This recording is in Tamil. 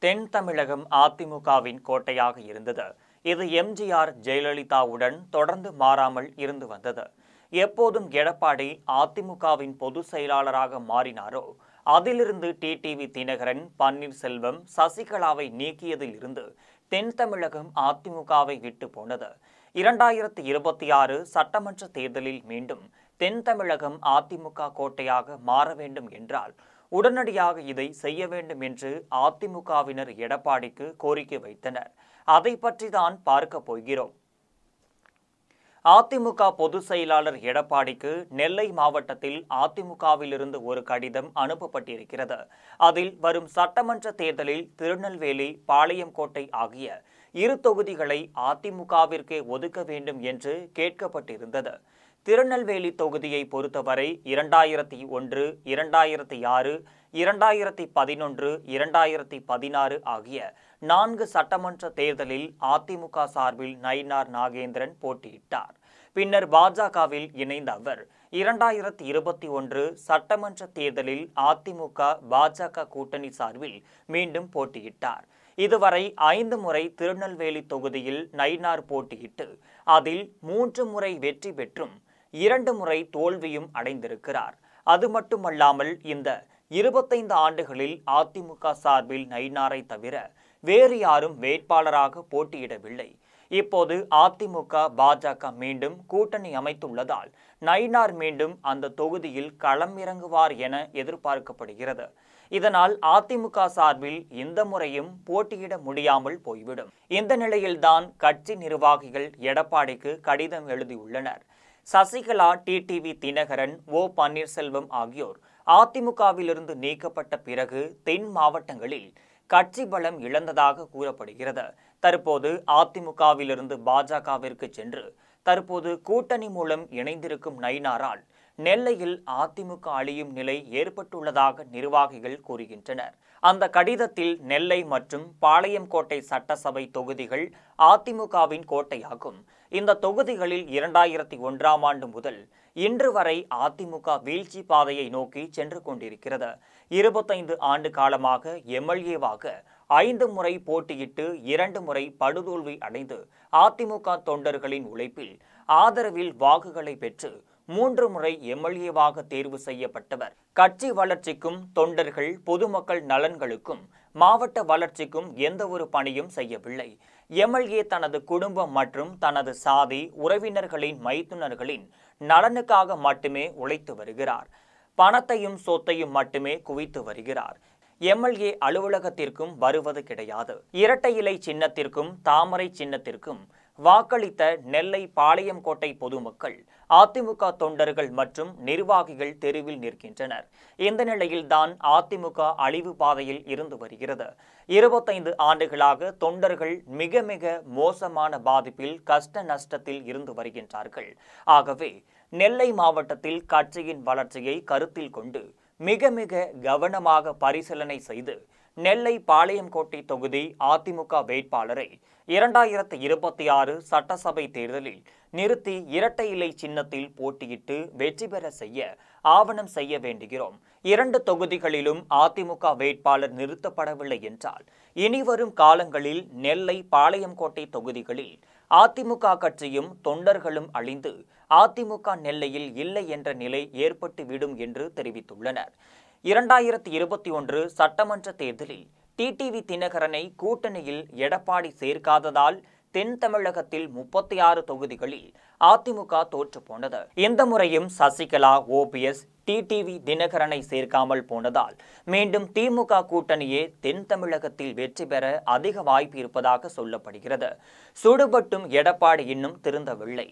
தென் தமிழகம் அதிமுகவின் கோட்டையாக இருந்தது. இது எம்ஜிஆர் ஜெயலலிதாவுடன் தொடர்ந்து மாறாமல் இருந்து வந்தது. எப்போதும் எடப்பாடி அதிமுகவின் பொதுச் செயலாளராக மாறினாரோ அதிலிருந்து டிடிவி தினகரன், பன்னீர்செல்வம், சசிகலாவை நீக்கியதில் இருந்து தென் தமிழகம் அதிமுகவை விட்டு போனது. 2026 சட்டமன்ற தேர்தலில் மீண்டும் தென் தமிழகம் அதிமுக கோட்டையாக மாற வேண்டும் என்றால் உடனடியாக இதை செய்ய வேண்டும் என்று அதிமுகவினர் எடப்பாடிக்கு கோரிக்கை வைத்தனர். அதை பற்றி தான் பார்க்க போகிறோம். அதிமுக பொதுச் செயலாளர் எடப்பாடிக்கு நெல்லை மாவட்டத்தில் அதிமுகவிலிருந்து ஒரு கடிதம் அனுப்பப்பட்டிருக்கிறது. அதில் வரும் சட்டமன்ற தேர்தலில் திருநெல்வேலி, பாளையங்கோட்டை ஆகிய 2 தொகுதிகளை அதிமுகவிற்கே ஒதுக்க வேண்டும் என்று கேட்கப்பட்டிருந்தது. திருநெல்வேலி தொகுதியை பொறுத்தவரை 2001, 2006, 2011, 2016 ஆகிய 4 சட்டமன்ற தேர்தலில் அதிமுக சார்பில் நயினார் நாகேந்திரன் போட்டியிட்டார். பின்னர் பாஜகவில் இணைந்த அவர் 2021 சட்டமன்ற தேர்தலில் அதிமுக பாஜக கூட்டணி சார்பில் மீண்டும் போட்டியிட்டார். இதுவரை 5 முறை திருநெல்வேலி தொகுதியில் நயினார் போட்டியிட்டு அதில் 3 முறை வெற்றி பெற்றும் 2 முறை தோல்வியும் அடைந்திருக்கிறார். அது மட்டுமல்லாமல் இந்த 25 ஆண்டுகளில் அதிமுக சார்பில் நயினாரை தவிர வேறு யாரும் வேட்பாளராக போட்டியிடவில்லை. இப்போது அதிமுக பாஜக மீண்டும் கூட்டணி அமைத்துள்ளதால் நயினார் மீண்டும் அந்த தொகுதியில் களம் இறங்குவார் என எதிர்பார்க்கப்படுகிறது. இதனால் அதிமுக சார்பில் இந்த முறையும் போட்டியிட முடியாமல் போய்விடும். இந்த நிலையில்தான் கட்சி நிர்வாகிகள் எடப்பாடிக்கு கடிதம் எழுதியுள்ளனர். சசிகலா, டிடிவி தினகரன், ஓ பன்னீர்செல்வம் ஆகியோர் அதிமுகவிலிருந்து நீக்கப்பட்ட பிறகு தென் மாவட்டங்களில் கட்சி பலம் இழந்ததாக கூறப்படுகிறது. தற்போது அதிமுகவிலிருந்து பாஜகவிற்கு சென்று தற்போது கூட்டணி மூலம் இணைந்திருக்கும் நயினாரால் நெல்லையில் அதிமுக அழியும் நிலை ஏற்பட்டுள்ளதாக நிர்வாகிகள் கூறுகின்றனர். அந்த கடிதத்தில் நெல்லை மற்றும் பாளையங்கோட்டை சட்டசபை தொகுதிகள் அதிமுகவின் கோட்டையாகும். இந்த தொகுதிகளில் 2001ஆம் ஆண்டு முதல் இன்று வரை அதிமுக வீழ்ச்சி பாதையை நோக்கி சென்று கொண்டிருக்கிறது. 25 ஆண்டு காலமாக எம்எல்ஏவாக 5 முறை போட்டியிட்டு 2 முறை படுதோல்வி அடைந்து அதிமுக தொண்டர்களின் உழைப்பில் ஆதரவில் வாக்குகளை பெற்று 3 முறை எம்எல்ஏவாக தேர்வு செய்யப்பட்டவர். கட்சி வளர்ச்சிக்கும் தொண்டர்கள் பொதுமக்கள் நலன்களுக்கும் மாவட்ட வளர்ச்சிக்கும் எந்த ஒரு பணியும் செய்யவில்லை. எம்எல்ஏ தனது குடும்பம் மற்றும் தனது சாதி உறவினர்களின் மைத்துனர்களின் நலனுக்காக மட்டுமே உழைத்து வருகிறார். பணத்தையும் சொத்தையும் மட்டுமே குவித்து வருகிறார். எம்எல்ஏ அலுவலகத்திற்கும் வருவது கிடையாது. இரட்டை இலை சின்னத்திற்கும் தாமரை சின்னத்திற்கும் வாக்களித்த நெல்லை, பாளையங்கோட்டை பொதுமக்கள் அதிமுக தொண்டர்கள் மற்றும் நிர்வாகிகள் தெருவில் நிற்கின்றனர். இந்த நிலையில்தான் அதிமுக அழிவு பாதையில் இருந்து வருகிறது. 25 ஆண்டுகளாக தொண்டர்கள் மிக மிக மோசமான பாதிப்பில் கஷ்ட நஷ்டத்தில் இருந்து வருகின்றார்கள். ஆகவே நெல்லை மாவட்டத்தில் கட்சியின் வளர்ச்சியை கருத்தில் கொண்டு மிக மிக கவனமாக பரிசீலனை செய்து நெல்லை, பாளையங்கோட்டை தொகுதி அதிமுக வேட்பாளரை 2026 சட்டசபை தேர்தலில் நிறுத்தி இரட்டை இலை சின்னத்தில் போட்டியிட்டு வெற்றி பெற செய்ய ஆவணம் செய்ய வேண்டுகிறோம். 2 தொகுதிகளிலும் அதிமுக வேட்பாளர் நிறுத்தப்படவில்லை என்றால் இனிவரும் காலங்களில் நெல்லை, பாளையங்கோட்டை தொகுதிகளில் அதிமுக கட்சியும் தொண்டர்களும் அழிந்து அதிமுக நெல்லையில் இல்லை என்ற நிலை ஏற்பட்டுவிடும் என்று தெரிவித்துள்ளனர். 2021 சட்டமன்ற தேர்தலில் டிடிவி தினகரனை கூட்டணியில் எடப்பாடி சேர்க்காததால் தென் தமிழகத்தில் 36 தொகுதிகளில் அதிமுக தோற்று போனது. இந்த முறையும் சசிகலா, ஓபிஎஸ், டிடிவி தினகரனை சேர்க்காமல் போனதால் மீண்டும் திமுக கூட்டணியே தென் தமிழகத்தில் வெற்றி பெற அதிக வாய்ப்பு இருப்பதாக சொல்லப்படுகிறது. சுடுபட்டும் எடப்பாடி இன்னும் திருந்தவில்லை.